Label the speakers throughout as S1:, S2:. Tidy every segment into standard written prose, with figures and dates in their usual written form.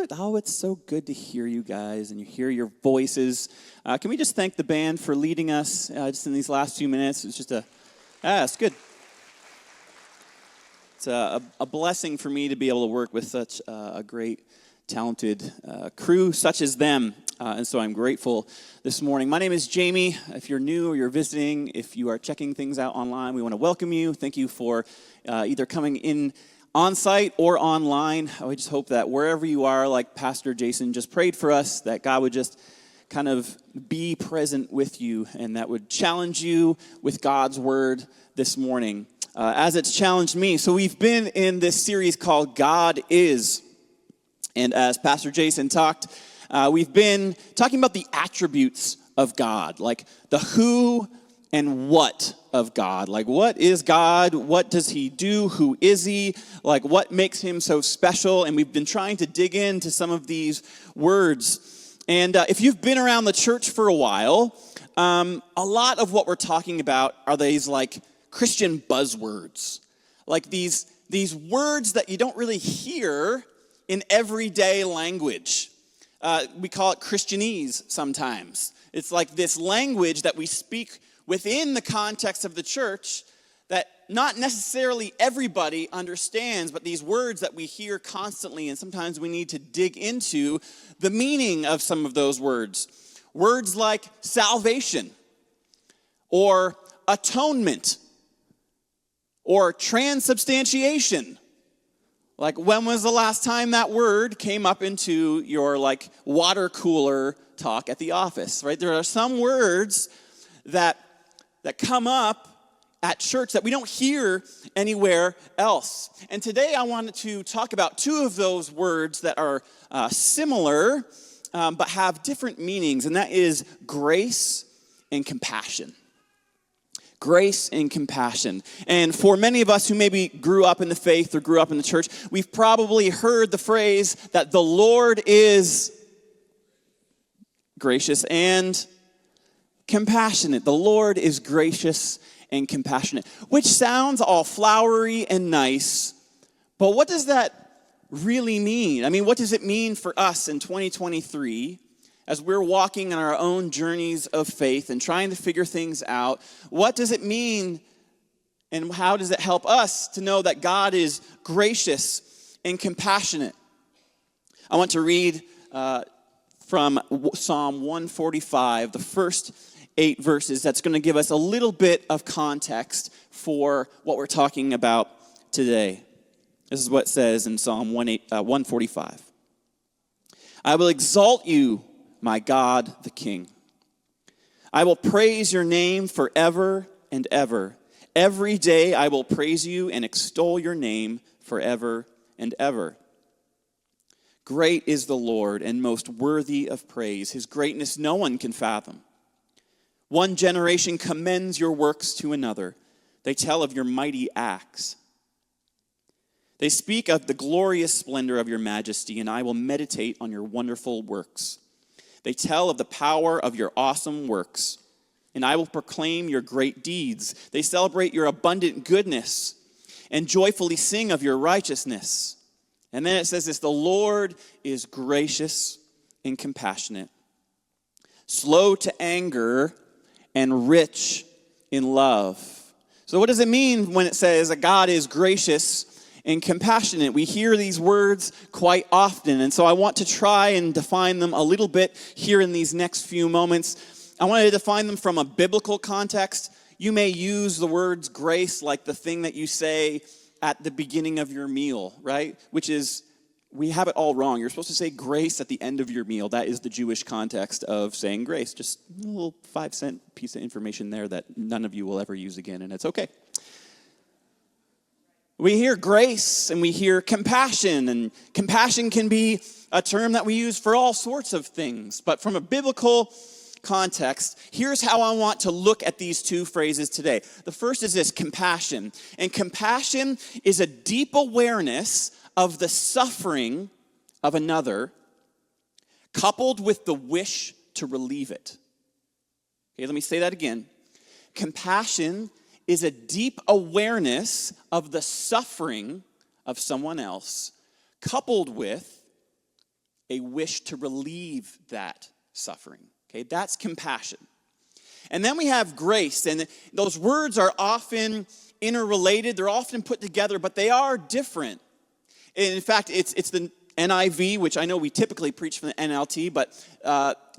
S1: Good. Oh, it's so good to hear you guys and you hear your voices. Can we just thank the band for leading us just in these last few minutes? It's just it's good. It's a blessing for me to be able to work with such a great, talented crew such as them. And so I'm grateful this morning. My name is Jamie. If you're new or you're visiting, if you are checking things out online, we want to welcome you. Thank you for either coming in on-site or online. I just hope that wherever you are, like Pastor Jason just prayed for us, that God would just kind of be present with you and that would challenge you with God's word this morning, as it's challenged me. So we've been in this series called God Is. And as Pastor Jason talked, we've been talking about the attributes of God, like the who and what of God. Like, what is God? What does he do? Who is he? Like, what makes him so special? And we've been trying to dig into some of these words. And if you've been around the church for a while, a lot of what we're talking about are these, like, Christian buzzwords. Like, these words that you don't really hear in everyday language. We call it Christianese sometimes. It's like this language that we speak within the context of the church that not necessarily everybody understands, but these words that we hear constantly, and sometimes we need to dig into the meaning of some of those words. Words like salvation, or atonement, or transubstantiation. Like, when was the last time that word came up into your, like, water cooler talk at the office, right? There are some words that come up at church that we don't hear anywhere else. And today I wanted to talk about two of those words that are similar, but have different meanings, and that is grace and compassion. Grace and compassion. And for many of us who maybe grew up in the faith or grew up in the church, we've probably heard the phrase that the Lord is gracious and compassionate. The Lord is gracious and compassionate, which sounds all flowery and nice, but what does that really mean? I mean, what does it mean for us in 2023 as we're walking on our own journeys of faith and trying to figure things out? What does it mean, and how does it help us to know that God is gracious and compassionate? I want to read from Psalm 145, the first 8 verses. That's going to give us a little bit of context for what we're talking about today. This is what it says in Psalm 145. I will exalt you, my God, the King. I will praise your name forever and ever. Every day I will praise you and extol your name forever and ever. Great is the Lord and most worthy of praise. His greatness no one can fathom. One generation commends your works to another. They tell of your mighty acts. They speak of the glorious splendor of your majesty, and I will meditate on your wonderful works. They tell of the power of your awesome works, and I will proclaim your great deeds. They celebrate your abundant goodness and joyfully sing of your righteousness. And then it says this: the Lord is gracious and compassionate, slow to anger, and rich in love. So what does it mean when it says that God is gracious and compassionate? We hear these words quite often, and so I want to try and define them a little bit here in these next few moments. I want to define them from a biblical context. You may use the words grace like the thing that you say at the beginning of your meal, right? Which is, we have it all wrong. You're supposed to say grace at the end of your meal. That is the Jewish context of saying grace. Just a little 5-cent piece of information there that none of you will ever use again, and it's okay. We hear grace and we hear compassion, and compassion can be a term that we use for all sorts of things. But from a biblical context, here's how I want to look at these two phrases today. The first is this: compassion. And compassion is a deep awareness of the suffering of another, coupled with the wish to relieve it. Okay, let me say that again. Compassion is a deep awareness of the suffering of someone else, coupled with a wish to relieve that suffering. Okay, that's compassion. And then we have grace, and those words are often interrelated. They're often put together, but they are different. In fact, it's the NIV, which I know we typically preach from the NLT, but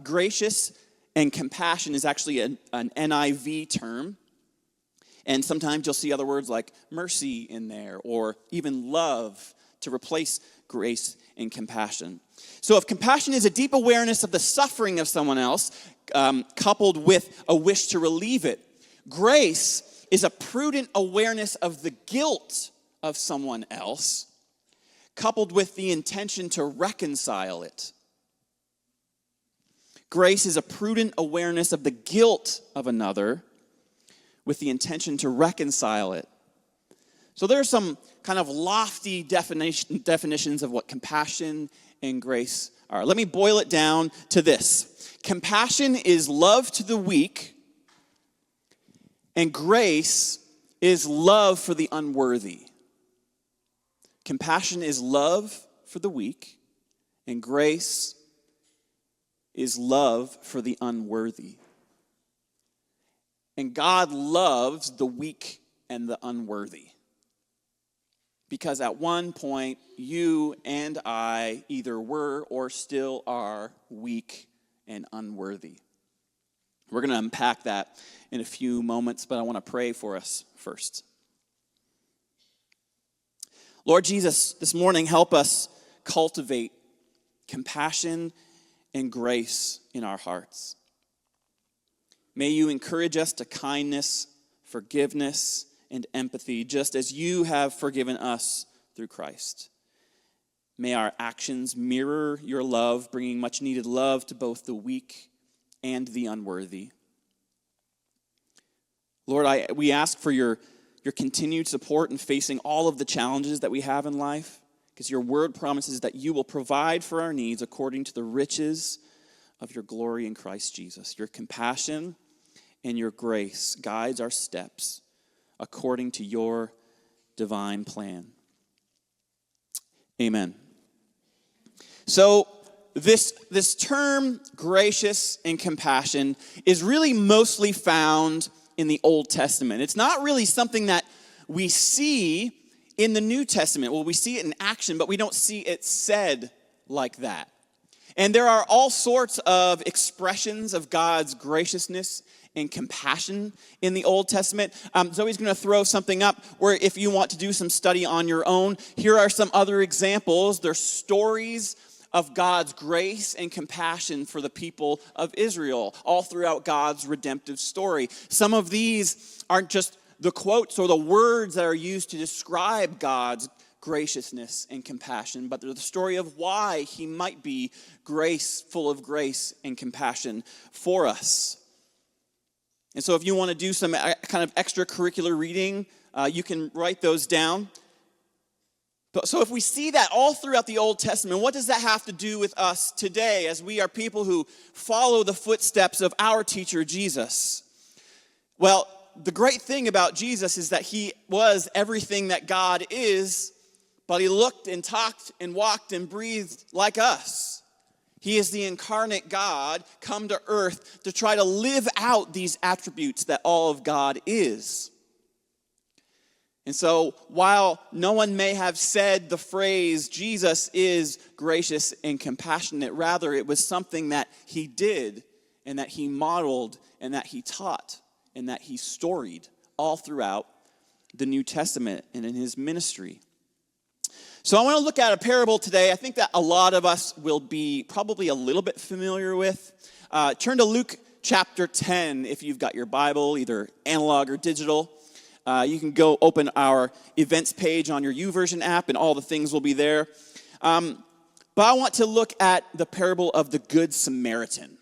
S1: gracious and compassion is actually an NIV term. And sometimes you'll see other words like mercy in there, or even love to replace grace and compassion. So if compassion is a deep awareness of the suffering of someone else, coupled with a wish to relieve it, grace is a prudent awareness of the guilt of someone else, coupled with the intention to reconcile it. Grace is a prudent awareness of the guilt of another with the intention to reconcile it. So there's some kind of lofty definitions of what compassion and grace are. Let me boil it down to this. Compassion is love to the weak, and grace is love for the unworthy. Compassion is love for the weak, and grace is love for the unworthy. And God loves the weak and the unworthy. Because at one point, you and I either were or still are weak and unworthy. We're going to unpack that in a few moments, but I want to pray for us first. Lord Jesus, this morning, help us cultivate compassion and grace in our hearts. May you encourage us to kindness, forgiveness, and empathy, just as you have forgiven us through Christ. May our actions mirror your love, bringing much needed love to both the weak and the unworthy. Lord, we ask for your continued support in facing all of the challenges that we have in life, because your word promises that you will provide for our needs according to the riches of your glory in Christ Jesus. Your compassion and your grace guides our steps according to your divine plan. Amen. So this term, gracious and compassion, is really mostly found in the Old Testament. It's not really something that we see in the New Testament. Well, we see it in action, but we don't see it said like that. And there are all sorts of expressions of God's graciousness and compassion in the Old Testament. Zoe's going to throw something up where if you want to do some study on your own, here are some other examples. They're stories of God's grace and compassion for the people of Israel, all throughout God's redemptive story. Some of these aren't just the quotes or the words that are used to describe God's graciousness and compassion, but they're the story of why he might be full of grace and compassion for us. And so if you want to do some kind of extracurricular reading, you can write those down. So if we see that all throughout the Old Testament, what does that have to do with us today as we are people who follow the footsteps of our teacher, Jesus? Well, the great thing about Jesus is that he was everything that God is, but he looked and talked and walked and breathed like us. He is the incarnate God come to earth to try to live out these attributes that all of God is. And so while no one may have said the phrase, Jesus is gracious and compassionate, rather it was something that he did and that he modeled and that he taught and that he storied all throughout the New Testament and in his ministry. So I want to look at a parable today I think that a lot of us will be probably a little bit familiar with. Turn to Luke chapter 10 if you've got your Bible, either analog or digital. You can go open our events page on your YouVersion app and all the things will be there. But I want to look at the parable of the Good Samaritan,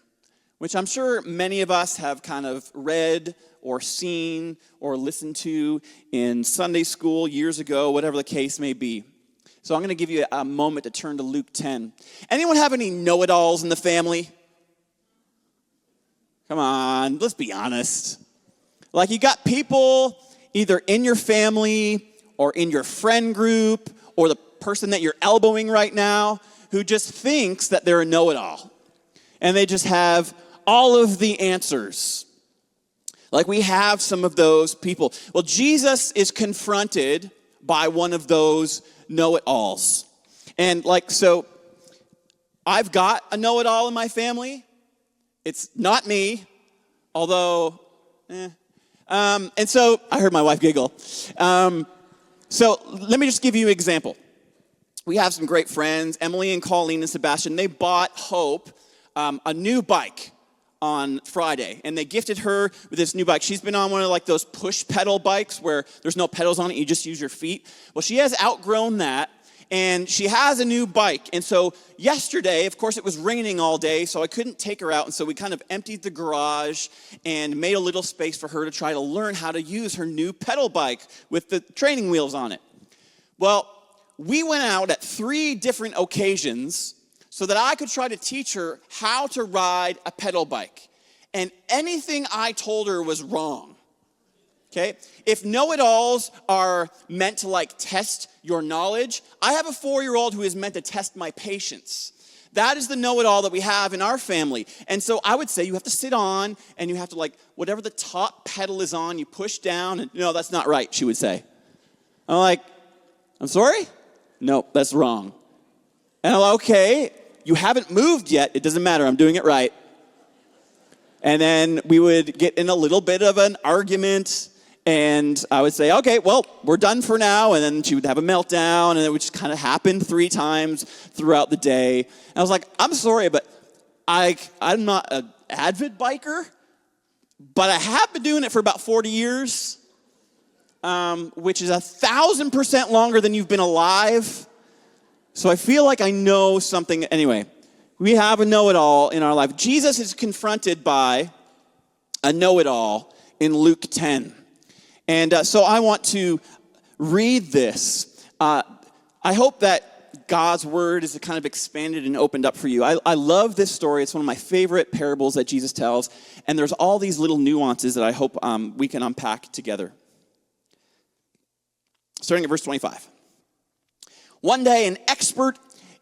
S1: which I'm sure many of us have kind of read or seen or listened to in Sunday school years ago, whatever the case may be. So I'm going to give you a moment to turn to Luke 10. Anyone have any know-it-alls in the family? Come on, let's be honest. Like you got people either in your family or in your friend group or the person that you're elbowing right now who just thinks that they're a know-it-all. And they just have all of the answers. Like we have some of those people. Well, Jesus is confronted by one of those know-it-alls. And so I've got a know-it-all in my family. It's not me, although, and so I heard my wife giggle. So let me just give you an example. We have some great friends, Emily and Colleen and Sebastian. They bought Hope a new bike on Friday, and they gifted her with this new bike. She's been on one of those push pedal bikes where there's no pedals on it, you just use your feet. Well, she has outgrown that, and she has a new bike. And so yesterday, of course, it was raining all day, so I couldn't take her out. And so we kind of emptied the garage and made a little space for her to try to learn how to use her new pedal bike with the training wheels on it. Well, we went out at 3 different occasions so that I could try to teach her how to ride a pedal bike. And anything I told her was wrong. Okay? If know-it-alls are meant to test your knowledge, I have a 4-year-old who is meant to test my patience. That is the know-it-all that we have in our family. And so I would say you have to sit on and you have to whatever the top pedal is on, you push down and no, that's not right, she would say. I'm like, I'm sorry? No, that's wrong. And I'm like, okay, you haven't moved yet. It doesn't matter, I'm doing it right. And then we would get in a little bit of an argument. And I would say, okay, well, we're done for now. And then she would have a meltdown, and it would just kind of happen 3 times throughout the day. And I was like, I'm sorry, but I'm not an avid biker, but I have been doing it for about 40 years, which is 1,000% longer than you've been alive. So I feel like I know something. Anyway, we have a know-it-all in our life. Jesus is confronted by a know-it-all in Luke 10. And so I want to read this. I hope that God's word is kind of expanded and opened up for you. I love this story. It's one of my favorite parables that Jesus tells. And there's all these little nuances that I hope we can unpack together. Starting at verse 25. One day, an expert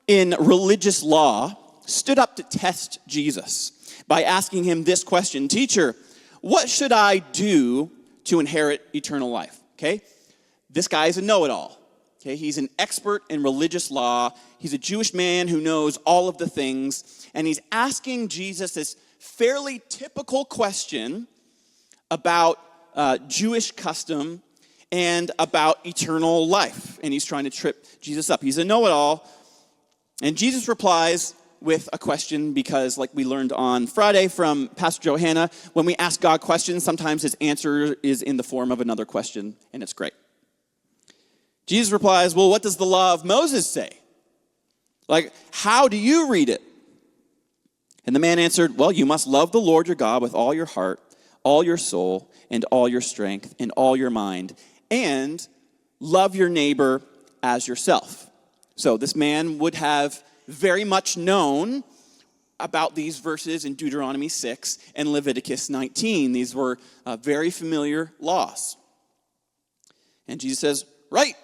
S1: in religious law stood up to test Jesus by asking him this question: Teacher, what should I do to inherit eternal life? Okay? This guy is a know-it-all. Okay? He's an expert in religious law. He's a Jewish man who knows all of the things. And he's asking Jesus this fairly typical question about Jewish custom and about eternal life. And he's trying to trip Jesus up. He's a know-it-all. And Jesus replies with a question because, like we learned on Friday from Pastor Johanna, when we ask God questions, sometimes his answer is in the form of another question, and it's great. Jesus replies, well, what does the law of Moses say? How do you read it? And the man answered, well, you must love the Lord your God with all your heart, all your soul, and all your strength, and all your mind, and love your neighbor as yourself. So this man would have very much known about these verses in Deuteronomy 6 and Leviticus 19. These were very familiar laws. And Jesus says, right,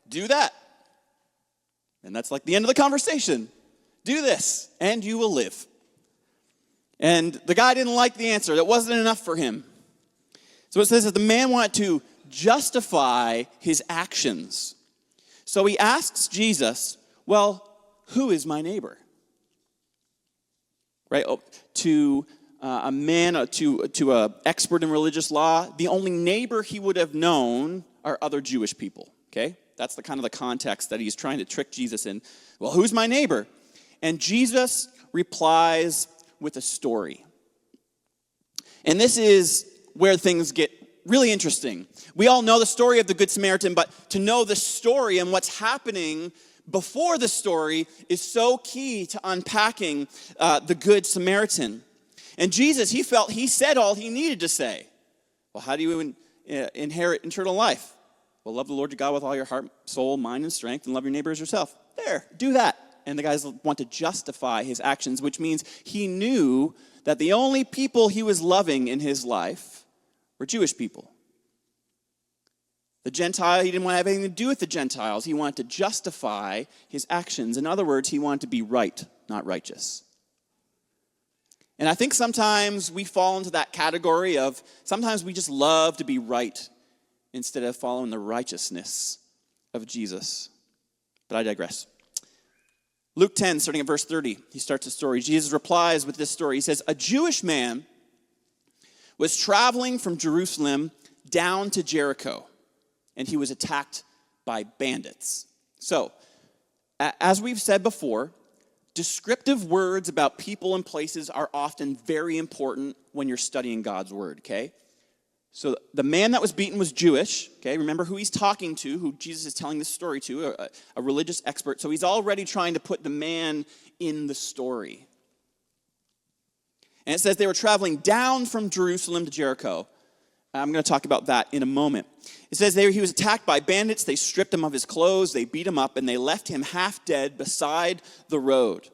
S1: do that. And that's the end of the conversation. Do this, and you will live. And the guy didn't like the answer. That wasn't enough for him. So it says that the man wanted to justify his actions. So he asks Jesus, well, who is my neighbor? Right? To a man, to an expert in religious law, the only neighbor he would have known are other Jewish people. Okay? That's the kind of the context that he's trying to trick Jesus in. Well, who's my neighbor? And Jesus replies with a story. And this is where things get really interesting. We all know the story of the Good Samaritan, but to know the story and what's happening before the story is so key to unpacking the Good Samaritan. And Jesus, he said all he needed to say. Well, how do you inherit eternal life? Well, love the Lord your God with all your heart, soul, mind, and strength, and love your neighbor as yourself. There, do that. And the guys want to justify his actions, which means he knew that the only people he was loving in his life were Jewish people. The Gentile, he didn't want to have anything to do with the Gentiles. He wanted to justify his actions. In other words, he wanted to be right, not righteous. And I think sometimes we fall into that category of sometimes we just love to be right instead of following the righteousness of Jesus. But I digress. Luke 10, starting at verse 30, he starts the story. Jesus replies with this story. He says, a Jewish man was traveling from Jerusalem down to Jericho, and he was attacked by bandits. So, as we've said before, descriptive words about people and places are often very important when you're studying God's word, okay? So the man that was beaten was Jewish, okay? Remember who he's talking to, who Jesus is telling this story to, a religious expert. So he's already trying to put the man in the story. And it says they were traveling down from Jerusalem to Jericho. I'm going to talk about that in a moment. It says there he was attacked by bandits. They stripped him of his clothes. They beat him up, and they left him half dead beside the road.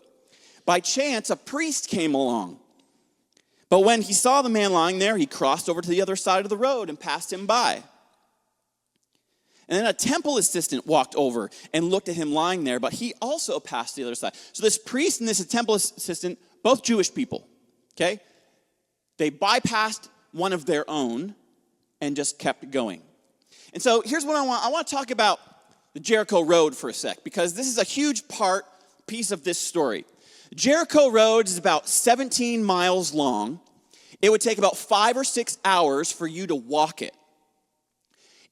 S1: By chance, a priest came along. But when he saw the man lying there, he crossed over to the other side of the road and passed him by. And then a temple assistant walked over and looked at him lying there, but he also passed to the other side. So this priest and this temple assistant, both Jewish people, okay? They bypassed one of their own and just kept going. And so here's what I want. I want to talk about the Jericho Road for a sec, because this is a huge piece of this story. Jericho Road is about 17 miles long. It would take about 5 or 6 hours for you to walk it.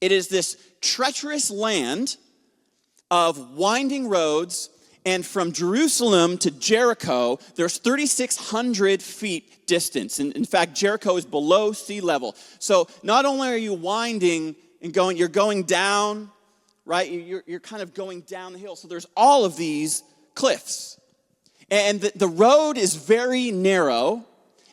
S1: It is this treacherous land of winding roads, and from Jerusalem to Jericho, there's 3,600 feet distance. And in fact, Jericho is below sea level. So not only are you winding and going, you're going down, right? You're kind of going down the hill. So there's all of these cliffs. And the road is very narrow,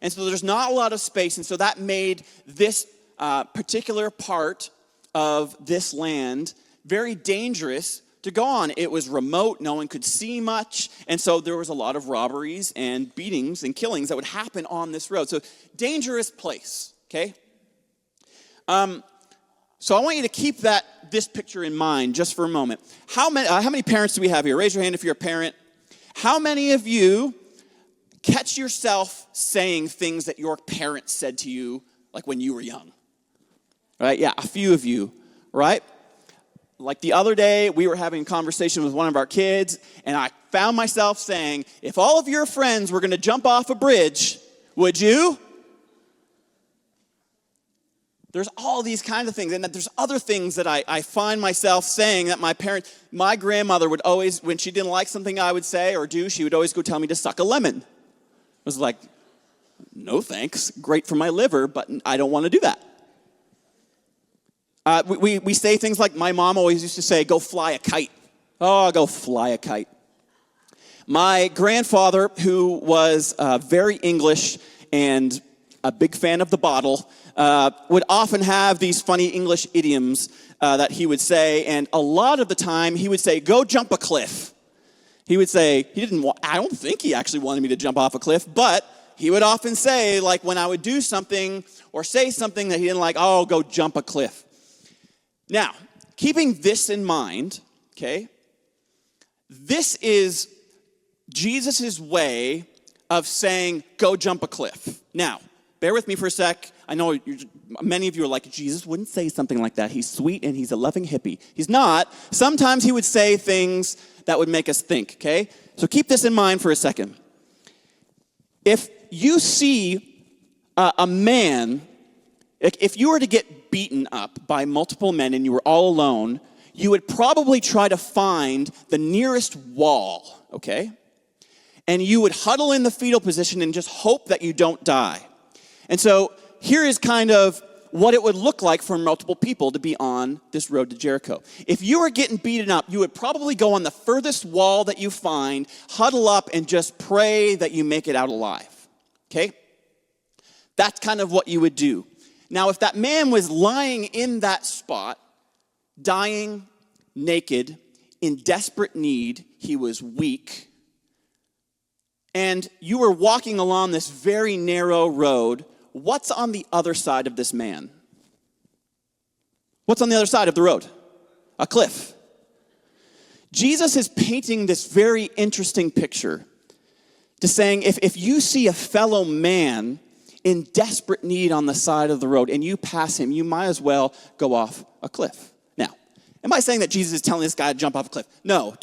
S1: and so there's not a lot of space, and so that made this particular part of this land very dangerous to go on. It was remote, no one could see much, and so there was a lot of robberies and beatings and killings that would happen on this road. So dangerous place, okay? So I want you to keep this picture in mind just for a moment. How many parents do we have here? Raise your hand if you're a parent. How many of you catch yourself saying things that your parents said to you, like when you were young? Right? Yeah, a few of you, right? Like the other day, we were having a conversation with one of our kids, and I found myself saying, if all of your friends were going to jump off a bridge, would you? There's all these kinds of things, and there's other things that I find myself saying that my grandmother would always, when she didn't like something I would say or do, she would always go tell me to suck a lemon. I was like, no thanks, great for my liver, but I don't want to do that. We say things like, my mom always used to say, go fly a kite. Oh, go fly a kite. My grandfather, who was very English and a big fan of the bottle, would often have these funny English idioms that he would say, and a lot of the time he would say, go jump a cliff. He would say, I don't think he actually wanted me to jump off a cliff, but he would often say, like when I would do something or say something that he didn't like, oh, go jump a cliff. Now, keeping this in mind, okay, this is Jesus' way of saying, go jump a cliff. Now, bear with me for a sec. I know many of you are like, Jesus wouldn't say something like that. He's sweet and he's a loving hippie. He's not. Sometimes he would say things that would make us think, okay? So keep this in mind for a second. If you see a man, if you were to get beaten up by multiple men and you were all alone, you would probably try to find the nearest wall, okay? And you would huddle in the fetal position and just hope that you don't die. And so here is kind of what it would look like for multiple people to be on this road to Jericho. If you were getting beaten up, you would probably go on the furthest wall that you find, huddle up, and just pray that you make it out alive. Okay? That's kind of what you would do. Now, if that man was lying in that spot, dying, naked, in desperate need, he was weak, and you were walking along this very narrow road, what's on the other side of this man? What's on the other side of the road? A cliff. Jesus is painting this very interesting picture to saying if you see a fellow man in desperate need on the side of the road and you pass him, you might as well go off a cliff. Now, am I saying that Jesus is telling this guy to jump off a cliff? No.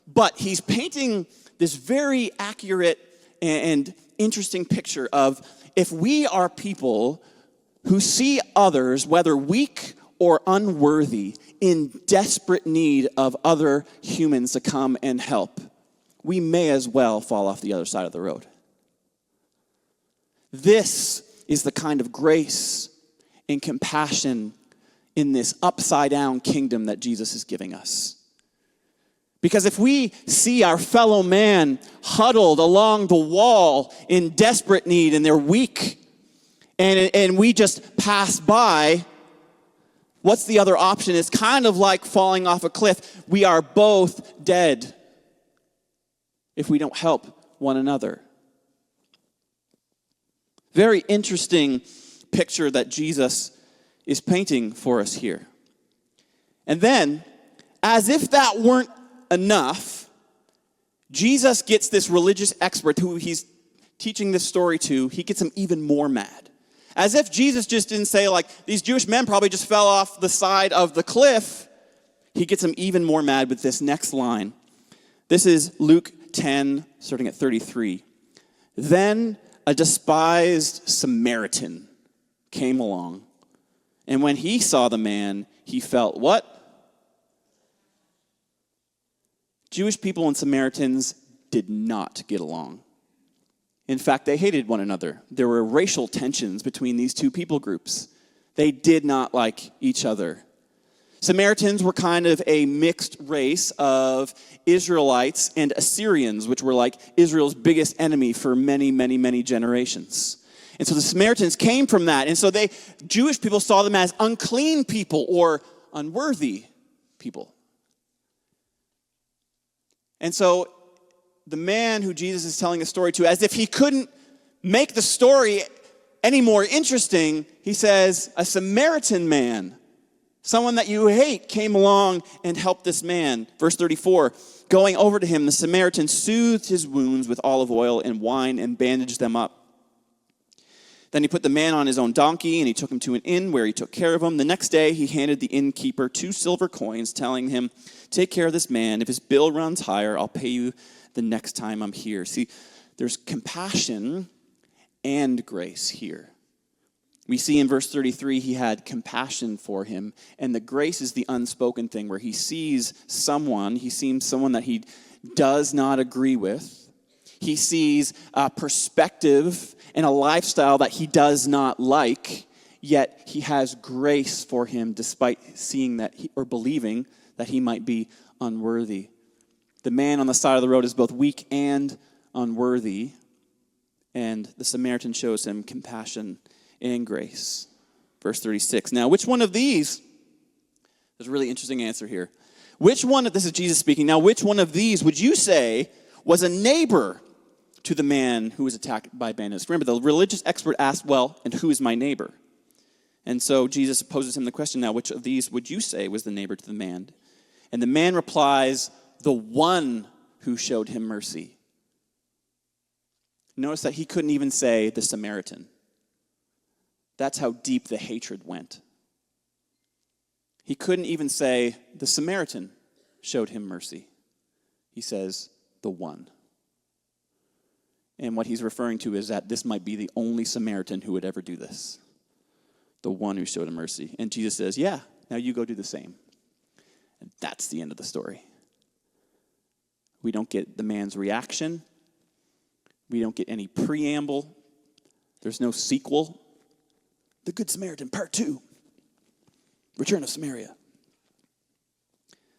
S1: But he's painting this very accurate and interesting picture of if we are people who see others, whether weak or unworthy, in desperate need of other humans to come and help, we may as well fall off the other side of the road. This is the kind of grace and compassion in this upside-down kingdom that Jesus is giving us. Because if we see our fellow man huddled along the wall in desperate need and they're weak, and we just pass by, what's the other option? It's kind of like falling off a cliff. We are both dead if we don't help one another. Very interesting picture that Jesus is painting for us here. And then, as if that weren't enough, Jesus gets this religious expert who he's teaching this story to, he gets him even more mad. As if Jesus just didn't say, these Jewish men probably just fell off the side of the cliff. He gets him even more mad with this next line. This is Luke 10, starting at 33. Then a despised Samaritan came along, and when he saw the man, he felt what? Jewish people and Samaritans did not get along. In fact, they hated one another. There were racial tensions between these two people groups. They did not like each other. Samaritans were kind of a mixed race of Israelites and Assyrians, which were like Israel's biggest enemy for many, many, many generations. And so the Samaritans came from that. And so Jewish people saw them as unclean people or unworthy people. And so the man who Jesus is telling the story to, as if he couldn't make the story any more interesting, he says, a Samaritan man, someone that you hate, came along and helped this man. Verse 34, going over to him, the Samaritan soothed his wounds with olive oil and wine and bandaged them up. Then he put the man on his own donkey, and he took him to an inn where he took care of him. The next day, he handed the innkeeper 2 silver coins, telling him, take care of this man. If his bill runs higher, I'll pay you the next time I'm here. See, there's compassion and grace here. We see in verse 33, he had compassion for him, and the grace is the unspoken thing where he sees someone that he does not agree with. He sees a perspective and a lifestyle that he does not like, yet he has grace for him despite seeing that or believing that he might be unworthy. The man on the side of the road is both weak and unworthy, and the Samaritan shows him compassion and grace. Verse 36. Now, which one of these, there's a really interesting answer here. This is Jesus speaking, now which one of these would you say was a neighbor to the man who was attacked by bandits? Remember, the religious expert asked, well, and who is my neighbor? And so Jesus poses him the question, now which of these would you say was the neighbor to the man? And the man replies, the one who showed him mercy. Notice that he couldn't even say the Samaritan. That's how deep the hatred went. He couldn't even say the Samaritan showed him mercy. He says the one. And what he's referring to is that this might be the only Samaritan who would ever do this. The one who showed him mercy. And Jesus says, yeah, now you go do the same. And that's the end of the story. We don't get the man's reaction. We don't get any preamble. There's no sequel. The Good Samaritan, Part 2. Return of Samaria.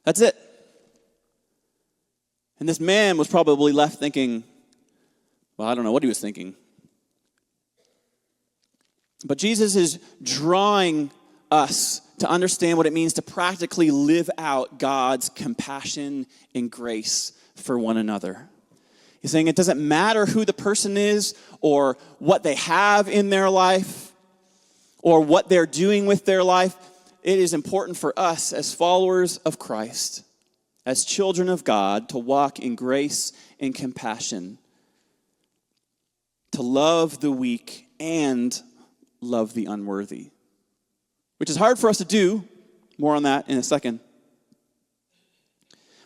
S1: That's it. And this man was probably left thinking, well, I don't know what he was thinking. But Jesus is drawing us to understand what it means to practically live out God's compassion and grace for one another. He's saying it doesn't matter who the person is or what they have in their life or what they're doing with their life. it is important for us as followers of Christ, as children of God, to walk in grace and compassion, to love the weak and love the unworthy, which is hard for us to do. More on that in a second.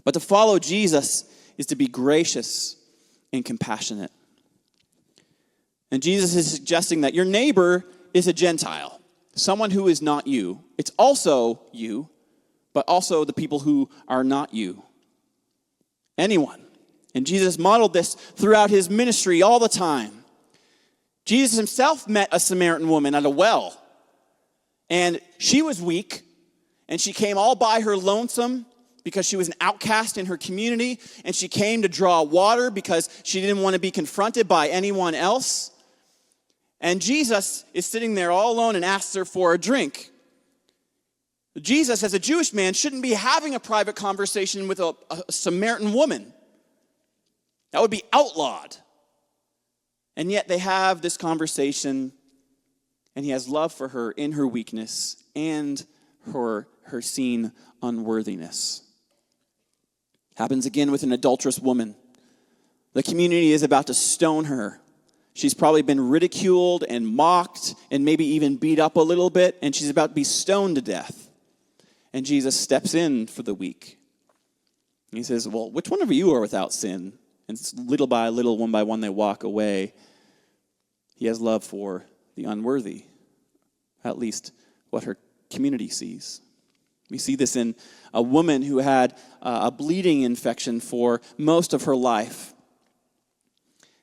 S1: But to follow Jesus is to be gracious and compassionate. And Jesus is suggesting that your neighbor is a Gentile, someone who is not you. It's also you, but also the people who are not you. Anyone. And Jesus modeled this throughout his ministry all the time. Jesus himself met a Samaritan woman at a well, and she was weak, and she came all by her lonesome because she was an outcast in her community, and she came to draw water because she didn't want to be confronted by anyone else. And Jesus is sitting there all alone and asks her for a drink. Jesus, as a Jewish man, shouldn't be having a private conversation with a Samaritan woman. That would be outlawed. And yet they have this conversation, and he has love for her in her weakness and her seen unworthiness. Happens again with an adulterous woman. The community is about to stone her. She's probably been ridiculed and mocked and maybe even beat up a little bit, and she's about to be stoned to death. And Jesus steps in for the weak. He says, well, which one of you are without sin? And little by little, one by one, they walk away. He has love for the unworthy, at least what her community sees. We see this in a woman who had a bleeding infection for most of her life.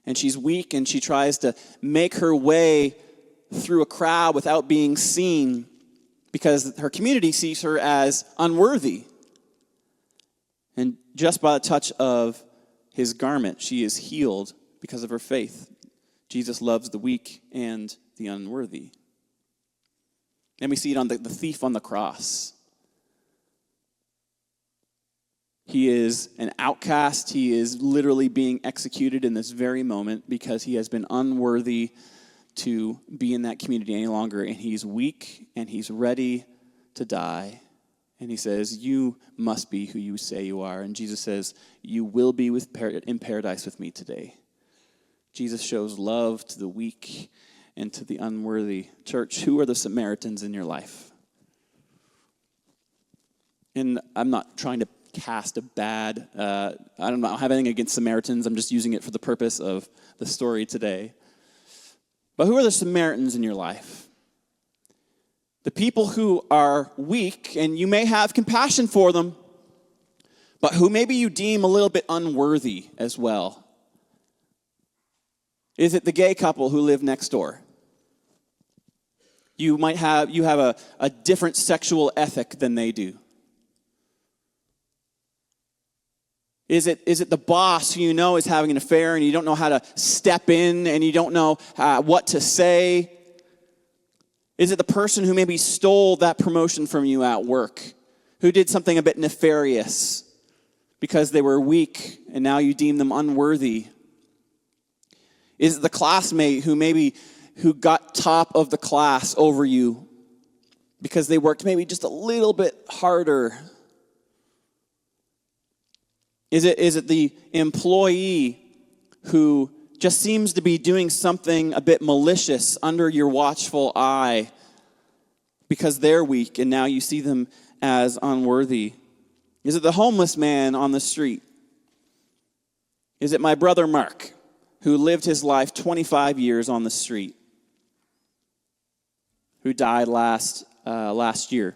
S1: And she's weak, and she tries to make her way through a crowd without being seen because her community sees her as unworthy. And just by the touch of his garment, she is healed because of her faith. Jesus loves the weak and the unworthy. And we see it on the thief on the cross. He is an outcast. He is literally being executed in this very moment because he has been unworthy to be in that community any longer. And he's weak and he's ready to die. And he says, you must be who you say you are. And Jesus says, you will be in paradise with me today. Jesus shows love to the weak and to the unworthy. Church, who are the Samaritans in your life? And I'm not trying to cast a bad, I don't have anything against Samaritans. I'm just using it for the purpose of the story today. But who are the Samaritans in your life? The people who are weak, and you may have compassion for them, but who maybe you deem a little bit unworthy as well. Is it the gay couple who live next door? You have a different sexual ethic than they do. Is it the boss who you know is having an affair and you don't know how to step in and you don't know what to say? Is it the person who maybe stole that promotion from you at work, who did something a bit nefarious because they were weak and now you deem them unworthy? Is it the classmate who got top of the class over you because they worked maybe just a little bit harder? Is it the employee who just seems to be doing something a bit malicious under your watchful eye because they're weak and now you see them as unworthy? Is it the homeless man on the street? Is it my brother Mark, who lived his life 25 years on the street, who died last year?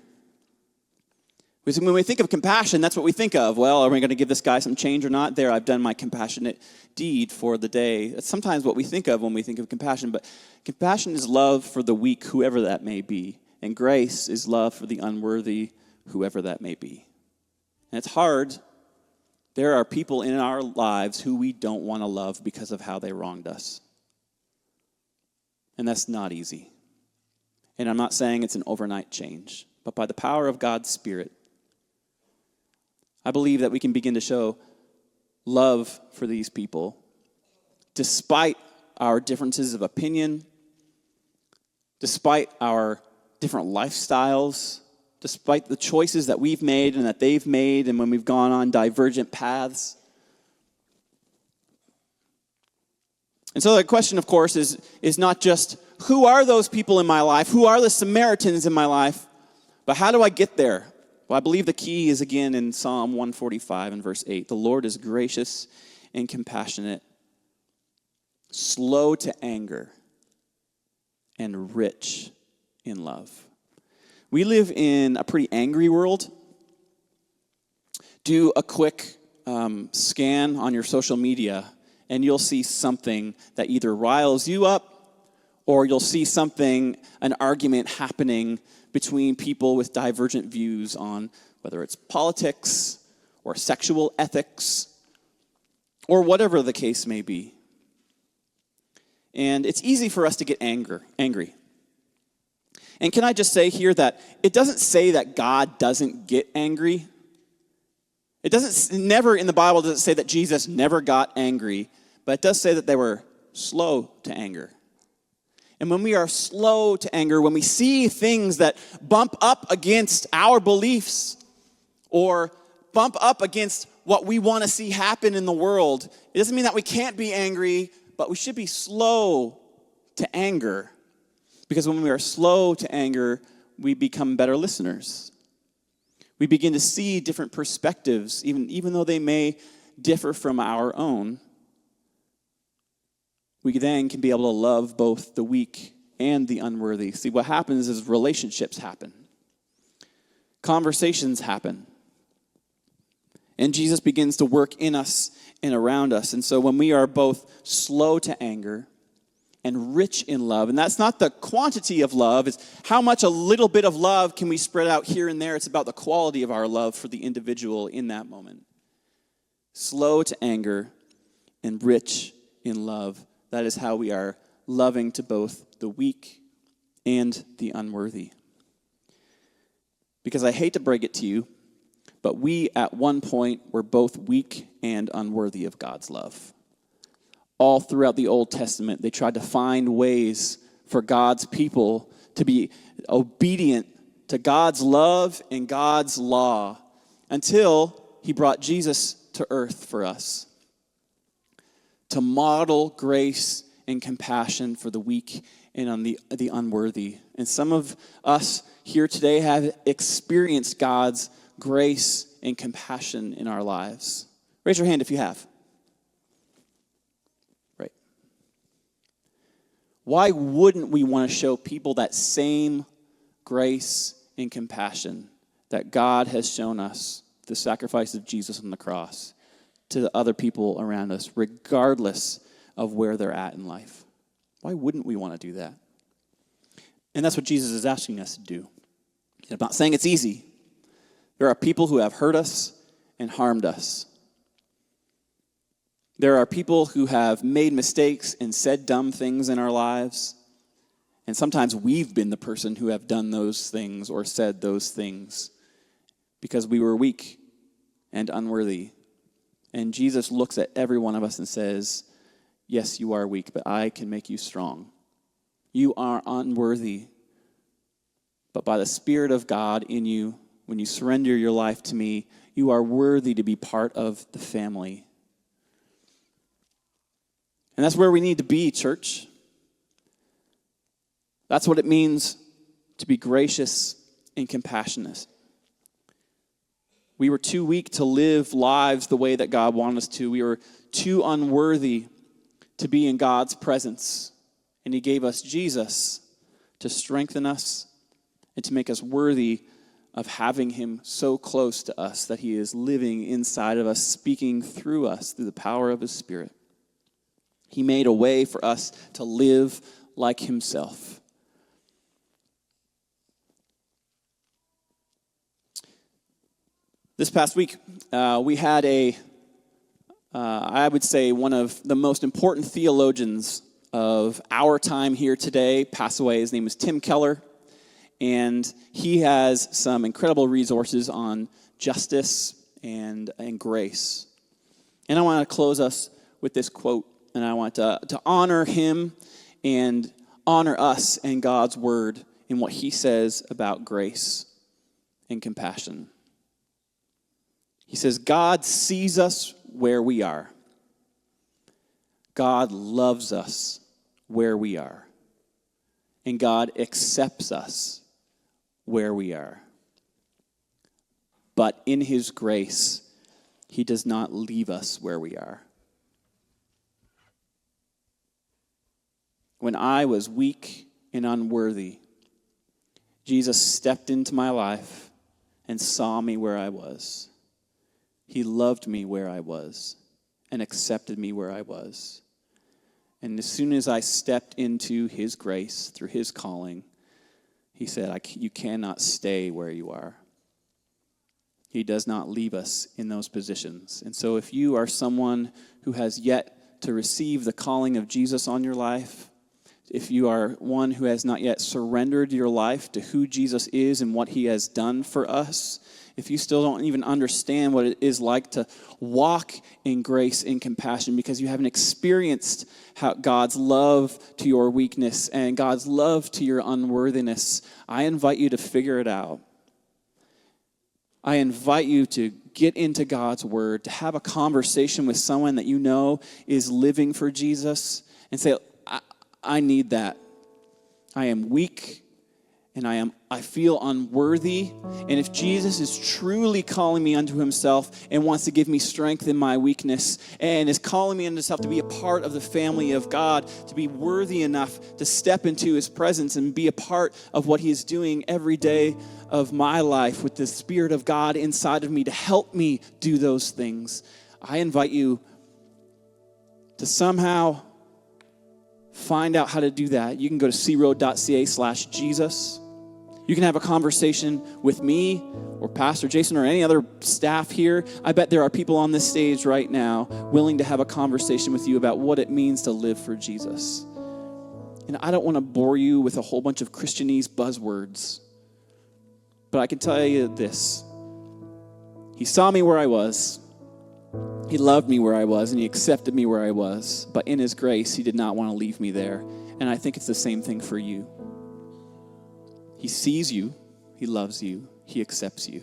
S1: When we think of compassion, that's what we think of. Well, are we going to give this guy some change or not? There, I've done my compassionate deed for the day. That's sometimes what we think of when we think of compassion. But compassion is love for the weak, whoever that may be. And grace is love for the unworthy, whoever that may be. And it's hard. There are people in our lives who we don't want to love because of how they wronged us. And that's not easy. And I'm not saying it's an overnight change. But by the power of God's Spirit, I believe that we can begin to show love for these people despite our differences of opinion, despite our different lifestyles, despite the choices that we've made and that they've made, and when we've gone on divergent paths. And so the question, of course, is not just, who are those people in my life? Who are the Samaritans in my life? But how do I get there? Well, I believe the key is again in Psalm 145 and verse 8. The Lord is gracious and compassionate, slow to anger, and rich in love. We live in a pretty angry world. Do a quick scan on your social media, and you'll see something that either riles you up, or you'll see something, an argument happening between people with divergent views on whether it's politics or sexual ethics or whatever the case may be. And it's easy for us to get angry. And can I just say here that it doesn't say that God doesn't get angry. Never in the Bible does it say that Jesus never got angry, but it does say that they were slow to anger. And when we are slow to anger, when we see things that bump up against our beliefs or bump up against what we want to see happen in the world, it doesn't mean that we can't be angry, but we should be slow to anger. Because when we are slow to anger, we become better listeners. We begin to see different perspectives, even though they may differ from our own. We then can be able to love both the weak and the unworthy. See, what happens is relationships happen. Conversations happen. And Jesus begins to work in us and around us. And so when we are both slow to anger and rich in love, and that's not the quantity of love, it's how much a little bit of love can we spread out here and there. It's about the quality of our love for the individual in that moment. Slow to anger and rich in love. That is how we are loving to both the weak and the unworthy. Because I hate to break it to you, but we at one point were both weak and unworthy of God's love. All throughout the Old Testament, they tried to find ways for God's people to be obedient to God's love and God's law until he brought Jesus to earth for us, to model grace and compassion for the weak and on the unworthy. And some of us here today have experienced God's grace and compassion in our lives. Raise your hand if you have. Right. Why wouldn't we want to show people that same grace and compassion that God has shown us, the sacrifice of Jesus on the cross, to the other people around us, regardless of where they're at in life? Why wouldn't we want to do that? And that's what Jesus is asking us to do. I'm not saying it's easy. There are people who have hurt us and harmed us. There are people who have made mistakes and said dumb things in our lives. And sometimes we've been the person who have done those things or said those things because we were weak and unworthy. And Jesus looks at every one of us and says, yes, you are weak, but I can make you strong. You are unworthy. But by the Spirit of God in you, when you surrender your life to me, you are worthy to be part of the family. And that's where we need to be, church. That's what it means to be gracious and compassionate. We were too weak to live lives the way that God wanted us to. We were too unworthy to be in God's presence. And he gave us Jesus to strengthen us and to make us worthy of having him so close to us that he is living inside of us, speaking through us through the power of his Spirit. He made a way for us to live like himself. This past week, we had I would say, one of the most important theologians of our time here today pass away. His name is Tim Keller, and he has some incredible resources on justice and grace. And I want to close us with this quote, and I want to honor him and honor us and God's word in what he says about grace. and compassion. He says, God sees us where we are. God loves us where we are. And God accepts us where we are. But in his grace, he does not leave us where we are. When I was weak and unworthy, Jesus stepped into my life and saw me where I was. He loved me where I was and accepted me where I was. And as soon as I stepped into his grace through his calling, he said, you cannot stay where you are. He does not leave us in those positions. And so if you are someone who has yet to receive the calling of Jesus on your life, if you are one who has not yet surrendered your life to who Jesus is and what he has done for us, if you still don't even understand what it is like to walk in grace and compassion because you haven't experienced how God's love to your weakness and God's love to your unworthiness, I invite you to figure it out. I invite you to get into God's word, to have a conversation with someone that you know is living for Jesus and say, I need that. I am weak and I feel unworthy. And if Jesus is truly calling me unto himself and wants to give me strength in my weakness and is calling me unto himself to be a part of the family of God, to be worthy enough to step into his presence and be a part of what he is doing every day of my life with the Spirit of God inside of me to help me do those things, I invite you to somehow find out how to do that. You can go to croad.ca/Jesus. You can have a conversation with me or Pastor Jason or any other staff here. I bet there are people on this stage right now willing to have a conversation with you about what it means to live for Jesus. And I don't want to bore you with a whole bunch of Christianese buzzwords, but I can tell you this. He saw me where I was. He loved me where I was, and he accepted me where I was. But in his grace, he did not want to leave me there. And I think it's the same thing for you. He sees you. He loves you. He accepts you.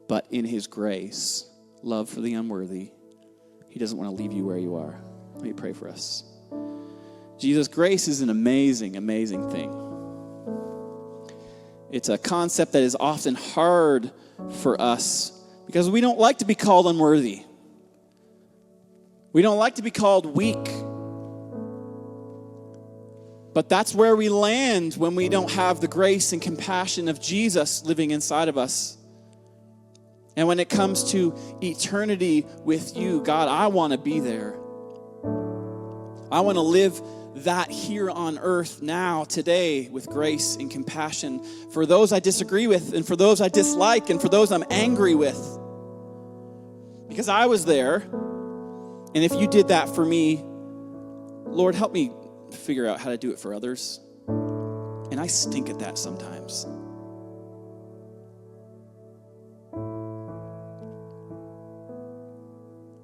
S1: But in his grace, love for the unworthy, he doesn't want to leave you where you are. Let me pray for us. Jesus, grace is an amazing, amazing thing. It's a concept that is often hard for us because we don't like to be called unworthy. We don't like to be called weak. But that's where we land when we don't have the grace and compassion of Jesus living inside of us. And when it comes to eternity with you, God, I want to be there. I want to live that here on earth now, today, with grace and compassion for those I disagree with and for those I dislike and for those I'm angry with. Because I was there, and if you did that for me, Lord, help me figure out how to do it for others. And I stink at that sometimes.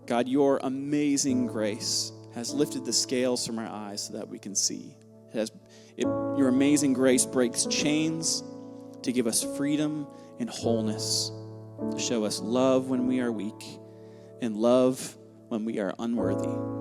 S1: God, your amazing grace has lifted the scales from our eyes so that we can see. Your amazing grace breaks chains to give us freedom and wholeness, to show us love when we are weak and love when we are unworthy.